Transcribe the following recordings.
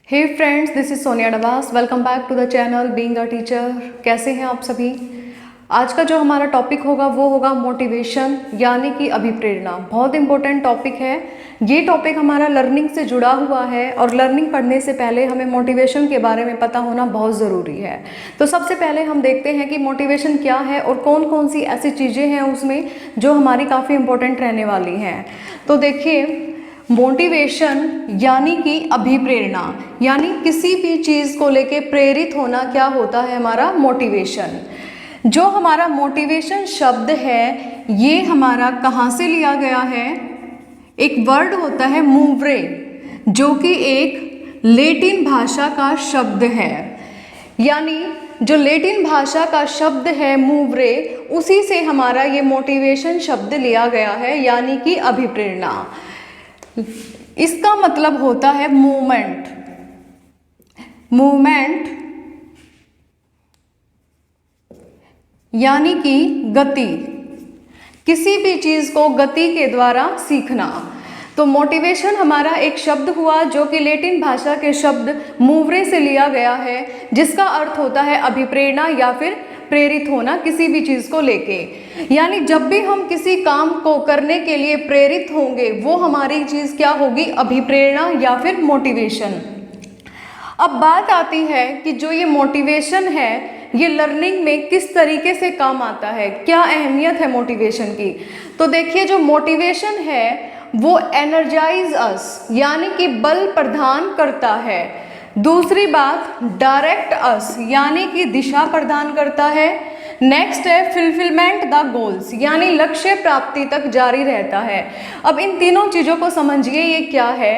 Hey friends, this is Sonia Navas. Welcome back to the channel being a teacher. कैसे हैं आप सभी। आज का जो हमारा टॉपिक होगा वो होगा मोटिवेशन यानी कि अभिप्रेरणा। बहुत इंपॉर्टेंट टॉपिक है। ये टॉपिक हमारा लर्निंग से जुड़ा हुआ है और लर्निंग पढ़ने से पहले हमें मोटिवेशन के बारे में पता होना बहुत ज़रूरी है। तो सबसे पहले हम देखते हैं कि मोटिवेशन क्या है और कौन कौन सी ऐसी चीज़ें हैं उसमें जो हमारी काफ़ी इंपॉर्टेंट रहने वाली हैं। तो देखिए, मोटिवेशन यानी कि अभिप्रेरणा, यानी किसी भी चीज़ को लेके प्रेरित होना क्या होता है हमारा मोटिवेशन। जो हमारा मोटिवेशन शब्द है ये हमारा कहाँ से लिया गया है। एक वर्ड होता है मूवरे, जो कि एक लेटिन भाषा का शब्द है। यानी जो लेटिन भाषा का शब्द है मूवरे, उसी से हमारा ये मोटिवेशन शब्द लिया गया है, यानी कि अभिप्रेरणा। इसका मतलब होता है मूवमेंट। मूवमेंट यानी कि गति, किसी भी चीज को गति के द्वारा सीखना। तो मोटिवेशन हमारा एक शब्द हुआ जो कि लेटिन भाषा के शब्द मूवरे से लिया गया है, जिसका अर्थ होता है अभिप्रेरणा या फिर प्रेरित होना किसी भी चीज को लेके। यानी जब भी हम किसी काम को करने के लिए प्रेरित होंगे वो हमारी चीज क्या होगी, अभिप्रेरणा या फिर मोटिवेशन। अब बात आती है कि जो ये मोटिवेशन है ये लर्निंग में किस तरीके से काम आता है, क्या अहमियत है मोटिवेशन की। तो देखिए, जो मोटिवेशन है वो एनर्जाइज अस यानी कि बल प्रदान करता है। दूसरी बात, डायरेक्ट अस यानी कि दिशा प्रदान करता है। नेक्स्ट है फुलफिलमेंट द गोल्स, यानी लक्ष्य प्राप्ति तक जारी रहता है। अब इन तीनों चीज़ों को समझिए ये क्या है।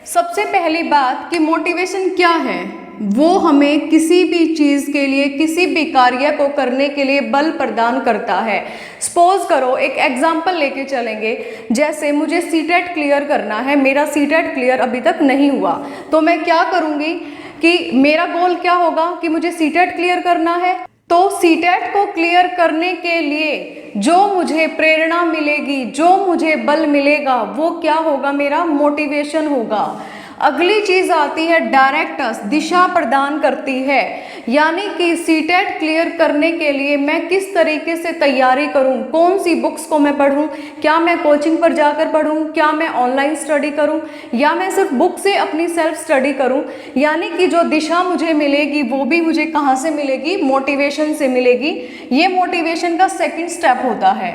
सबसे पहली बात कि मोटिवेशन क्या है, वो हमें किसी भी चीज़ के लिए, किसी भी कार्य को करने के लिए बल प्रदान करता है। सपोज करो, एक एग्जाम्पल लेके चलेंगे। जैसे मुझे सीटेट क्लियर करना है, मेरा सीटेट क्लियर अभी तक नहीं हुआ, तो मैं क्या करूँगी कि मेरा गोल क्या होगा कि मुझे सीटेट क्लियर करना है। तो सीटेट को क्लियर करने के लिए जो मुझे प्रेरणा मिलेगी, जो मुझे बल मिलेगा, वो क्या होगा, मेरा मोटिवेशन होगा। अगली चीज आती है डायरेक्टस, दिशा प्रदान करती है। यानी कि सीटेट क्लियर करने के लिए मैं किस तरीके से तैयारी करूं, कौन सी बुक्स को मैं पढूं, क्या मैं कोचिंग पर जाकर पढूं, क्या मैं ऑनलाइन स्टडी करूं, या मैं सिर्फ बुक से अपनी सेल्फ स्टडी करूं। यानी कि जो दिशा मुझे मिलेगी वो भी मुझे कहाँ से मिलेगी, मोटिवेशन से मिलेगी। ये मोटिवेशन का सेकंड स्टेप होता है।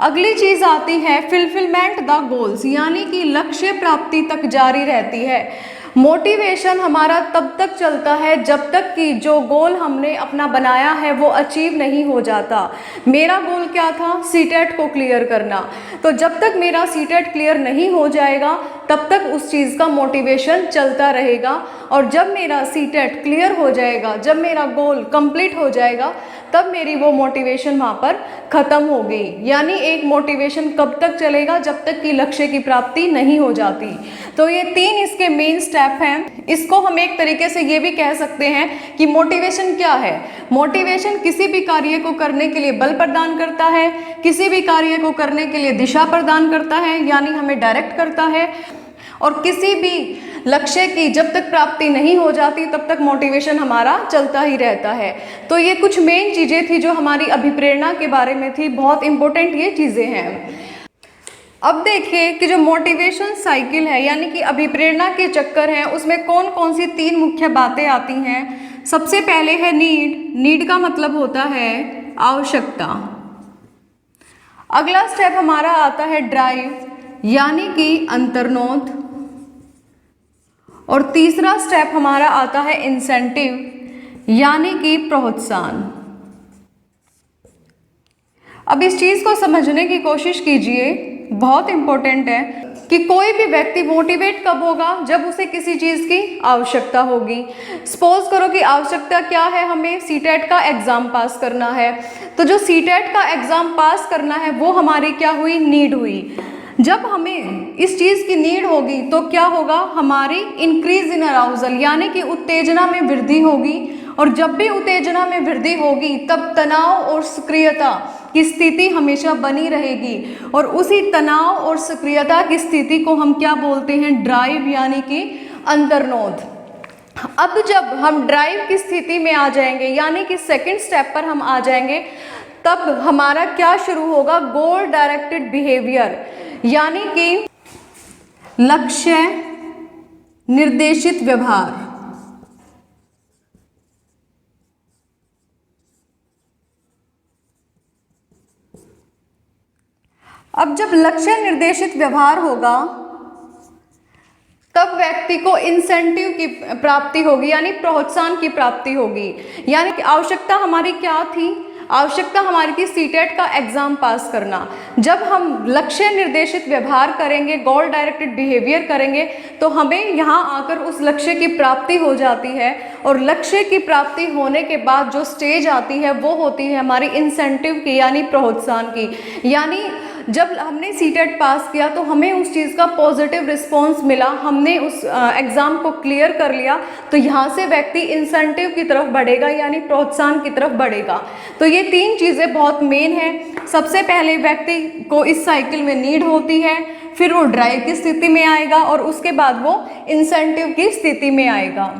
अगली चीज आती है फुलफिलमेंट द गोल्स, यानी कि लक्ष्य प्राप्ति तक जारी रहती है। मोटिवेशन हमारा तब तक चलता है जब तक कि जो गोल हमने अपना बनाया है वो अचीव नहीं हो जाता। मेरा गोल क्या था, सीटेट को क्लियर करना। तो जब तक मेरा सीटेट क्लियर नहीं हो जाएगा तब तक उस चीज़ का मोटिवेशन चलता रहेगा। और जब मेरा सीटेट क्लियर हो जाएगा, जब मेरा गोल कंप्लीट हो जाएगा, तब मेरी वो मोटिवेशन वहाँ पर ख़त्म हो गई। यानी एक मोटिवेशन कब तक चलेगा, जब तक कि लक्ष्य की प्राप्ति नहीं हो जाती। तो ये तीन इसके मेन स्टेप हैं। इसको हम एक तरीके से ये भी कह सकते हैं कि मोटिवेशन क्या है। मोटिवेशन किसी भी कार्य को करने के लिए बल प्रदान करता है, किसी भी कार्य को करने के लिए दिशा प्रदान करता है, यानी हमें डायरेक्ट करता है। और किसी भी लक्ष्य की जब तक प्राप्ति नहीं हो जाती तब तक मोटिवेशन हमारा चलता ही रहता है। तो ये कुछ मेन चीज़ें थी जो हमारी अभिप्रेरणा के बारे में थी। बहुत इंपॉर्टेंट ये चीज़ें हैं। अब देखिए कि जो मोटिवेशन साइकिल है यानी कि अभिप्रेरणा के चक्कर हैं, उसमें कौन कौन सी तीन मुख्य बातें आती हैं। सबसे पहले है नीड। नीड का मतलब होता है आवश्यकता। अगला स्टेप हमारा आता है ड्राइव, यानी कि अंतर्नोद। और तीसरा स्टेप हमारा आता है इंसेंटिव, यानी कि प्रोत्साहन। अब इस चीज को समझने की कोशिश कीजिए, बहुत इंपॉर्टेंट है कि कोई भी व्यक्ति मोटिवेट कब होगा, जब उसे किसी चीज की आवश्यकता होगी। सपोज करो कि आवश्यकता क्या है, हमें सीटेट का एग्जाम पास करना है। तो जो सीटेट का एग्जाम पास करना है वो हमारी क्या हुई, नीड हुई। जब हमें इस चीज़ की नीड होगी तो क्या होगा, हमारी इंक्रीज इन अराउजल, यानी कि उत्तेजना में वृद्धि होगी। और जब भी उत्तेजना में वृद्धि होगी तब तनाव और सक्रियता की स्थिति हमेशा बनी रहेगी। और उसी तनाव और सक्रियता की स्थिति को हम क्या बोलते हैं, ड्राइव, यानी कि अंतर्नोद। अब जब हम ड्राइव की स्थिति में आ जाएंगे, यानी कि सेकंड स्टेप पर हम आ जाएंगे, तब हमारा क्या शुरू होगा, गोल डायरेक्टेड बिहेवियर, यानी कि लक्ष्य निर्देशित व्यवहार। अब जब लक्ष्य निर्देशित व्यवहार होगा तब व्यक्ति को इंसेंटिव की प्राप्ति होगी, यानी प्रोत्साहन की प्राप्ति होगी। यानी कि आवश्यकता हमारी क्या थी, आवश्यकता हमारी थी सीटेट का एग्जाम पास करना। जब हम लक्ष्य निर्देशित व्यवहार करेंगे, गोल डायरेक्टेड बिहेवियर करेंगे, तो हमें यहाँ आकर उस लक्ष्य की प्राप्ति हो जाती है। और लक्ष्य की प्राप्ति होने के बाद जो स्टेज आती है वो होती है हमारी इंसेंटिव की, यानी प्रोत्साहन की। यानी जब हमने सीटेट पास किया तो हमें उस चीज़ का पॉजिटिव रिस्पॉन्स मिला, हमने उस एग्ज़ाम को क्लियर कर लिया, तो यहाँ से व्यक्ति इंसेंटिव की तरफ बढ़ेगा, यानी प्रोत्साहन की तरफ बढ़ेगा। तो ये तीन चीज़ें बहुत मेन हैं। सबसे पहले व्यक्ति को इस साइकिल में नीड होती है, फिर वो ड्राइव की स्थिति में आएगा और उसके बाद वो इंसेंटिव की स्थिति में आएगा।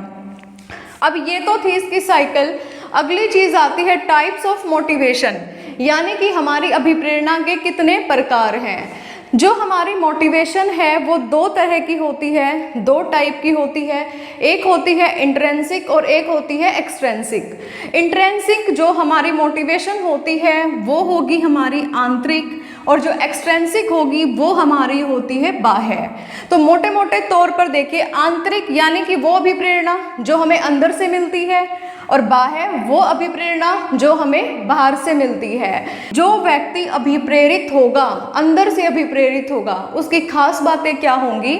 अब ये तो थी इसकी साइकिल। अगली चीज़ आती है टाइप्स ऑफ मोटिवेशन, यानी कि हमारी अभिप्रेरणा के कितने प्रकार हैं। जो हमारी मोटिवेशन है वो दो तरह की होती है, दो टाइप की होती है। एक होती है इंट्रिंसिक और एक होती है एक्सट्रिंसिक। इंट्रिंसिक जो हमारी मोटिवेशन होती है वो होगी हमारी आंतरिक, और जो एक्सट्रिंसिक होगी वो हमारी होती है बाह्य। तो मोटे मोटे तौर पर देखिए, आंतरिक यानी कि वो अभिप्रेरणा जो हमें अंदर से मिलती है, और बाह्य वो अभिप्रेरणा जो हमें बाहर से मिलती है। जो व्यक्ति अभिप्रेरित होगा, अंदर से अभिप्रेरित होगा, उसकी खास बातें क्या होंगी।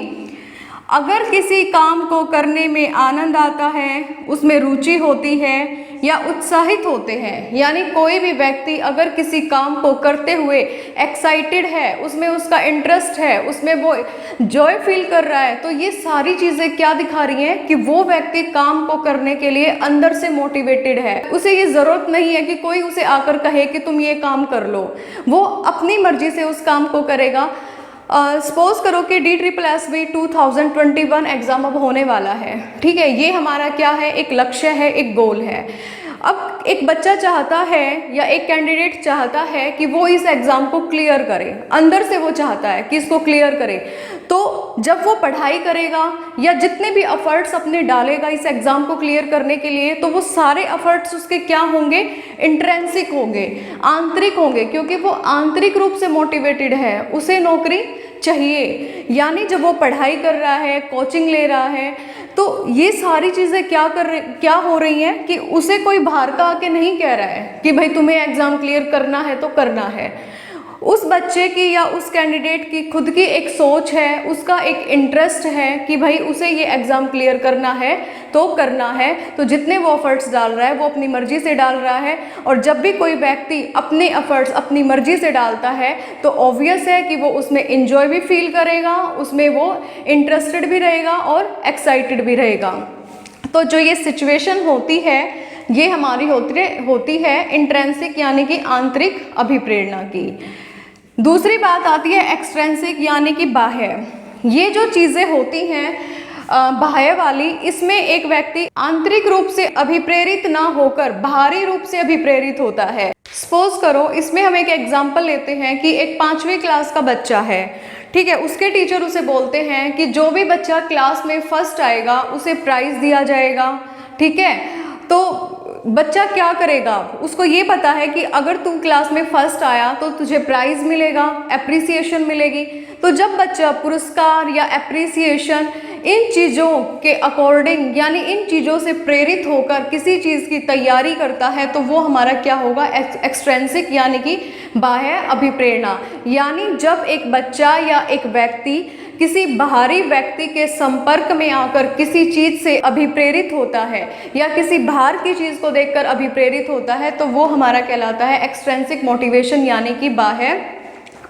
अगर किसी काम को करने में आनंद आता है, उसमें रुचि होती है या उत्साहित होते हैं, यानी कोई भी व्यक्ति अगर किसी काम को करते हुए एक्साइटेड है, उसमें उसका इंटरेस्ट है, उसमें वो जॉय फील कर रहा है, तो ये सारी चीज़ें क्या दिखा रही हैं कि वो व्यक्ति काम को करने के लिए अंदर से मोटिवेटेड है। उसे ये ज़रूरत नहीं है कि कोई उसे आकर कहे कि तुम ये काम कर लो, वो अपनी मर्जी से उस काम को करेगा। सपोज करो कि DSSB 2021 एग्ज़ाम अब होने वाला है, ठीक है। ये हमारा क्या है, एक लक्ष्य है, एक गोल है। अब एक बच्चा चाहता है या एक कैंडिडेट चाहता है कि वो इस एग्ज़ाम को क्लियर करे, अंदर से वो चाहता है कि इसको क्लियर करे। तो जब वो पढ़ाई करेगा या जितने भी एफर्ट्स अपने डालेगा इस एग्ज़ाम को क्लियर करने के लिए, तो वो सारे एफर्ट्स उसके क्या होंगे, इंट्रिंसिक होंगे, आंतरिक होंगे, क्योंकि वो आंतरिक रूप से मोटिवेटेड है, उसे नौकरी चाहिए। यानी जब वो पढ़ाई कर रहा है, कोचिंग ले रहा है, तो ये सारी चीज़ें क्या हो रही हैं कि उसे कोई बाहर का आके नहीं कह रहा है कि भाई तुम्हें एग्ज़ाम क्लियर करना है तो करना है। उस बच्चे की या उस कैंडिडेट की खुद की एक सोच है, उसका एक इंटरेस्ट है कि भाई उसे ये एग्ज़ाम क्लियर करना है तो करना है। तो जितने वो एफर्ट्स डाल रहा है वो अपनी मर्जी से डाल रहा है, और जब भी कोई व्यक्ति अपने एफर्ट्स अपनी मर्जी से डालता है तो ऑब्वियस है कि वो उसमें इंजॉय भी फील करेगा, उसमें वो इंटरेस्टेड भी रहेगा और एक्साइटेड भी रहेगा। तो जो ये सिचुएशन होती है ये हमारी होती है इंट्रिंसिक यानी कि आंतरिक अभिप्रेरणा की। दूसरी बात आती है एक्सट्रिंसिक यानी कि बाह्य। ये जो चीज़ें होती हैं बाह्य वाली, इसमें एक व्यक्ति आंतरिक रूप से अभिप्रेरित ना होकर बाहरी रूप से अभिप्रेरित होता है। सपोज करो, इसमें हम एक एग्जाम्पल लेते हैं कि एक 5वीं क्लास का बच्चा है, ठीक है। उसके टीचर उसे बोलते हैं कि जो भी बच्चा क्लास में फर्स्ट आएगा उसे प्राइज़ दिया जाएगा, ठीक है। तो बच्चा क्या करेगा, उसको ये पता है कि अगर तू क्लास में फर्स्ट आया तो तुझे प्राइज़ मिलेगा, एप्रिसिएशन मिलेगी। तो जब बच्चा पुरस्कार या एप्रिसिएशन इन चीज़ों के अकॉर्डिंग यानी इन चीज़ों से प्रेरित होकर किसी चीज़ की तैयारी करता है, तो वो हमारा क्या होगा, एक्सट्रिंसिक यानी कि बाह्य अभिप्रेरणा। यानी जब एक बच्चा या एक व्यक्ति किसी बाहरी व्यक्ति के संपर्क में आकर किसी चीज़ से अभिप्रेरित होता है या किसी बाहर की चीज़ को देखकर अभिप्रेरित होता है, तो वो हमारा कहलाता है एक्सट्रिंसिक मोटिवेशन यानी कि बाह्य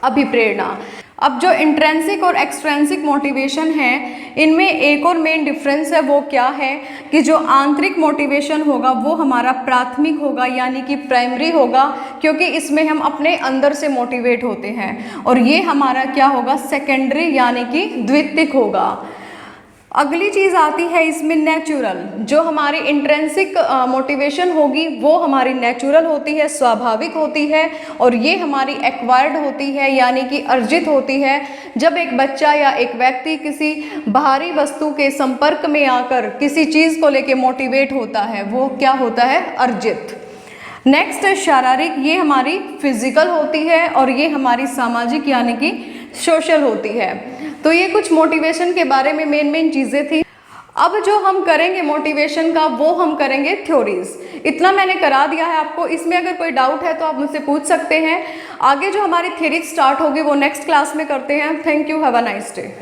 अभिप्रेरणा। अब जो इंट्रिंसिक और एक्सट्रिंसिक मोटिवेशन है, इनमें एक और मेन डिफरेंस है, वो क्या है कि जो आंतरिक मोटिवेशन होगा वो हमारा प्राथमिक होगा यानी कि प्राइमरी होगा, क्योंकि इसमें हम अपने अंदर से मोटिवेट होते हैं, और ये हमारा क्या होगा, सेकेंडरी यानी कि द्वितीयक होगा। अगली चीज़ आती है इसमें नेचुरल। जो हमारी इंट्रेंसिक मोटिवेशन होगी वो हमारी नेचुरल होती है, स्वाभाविक होती है, और ये हमारी एक्वायर्ड होती है यानी कि अर्जित होती है। जब एक बच्चा या एक व्यक्ति किसी बाहरी वस्तु के संपर्क में आकर किसी चीज़ को लेके मोटिवेट होता है वो क्या होता है, अर्जित। नेक्स्ट है शारीरिक, ये हमारी फिजिकल होती है, और ये हमारी सामाजिक यानी कि सोशल होती है। तो ये कुछ मोटिवेशन के बारे में मेन चीज़ें थी। अब जो हम करेंगे मोटिवेशन का वो हम करेंगे थ्योरीज। इतना मैंने करा दिया है आपको, इसमें अगर कोई डाउट है तो आप मुझसे पूछ सकते हैं। आगे जो हमारी थ्योरी स्टार्ट होगी वो नेक्स्ट क्लास में करते हैं। Thank you, have a nice day.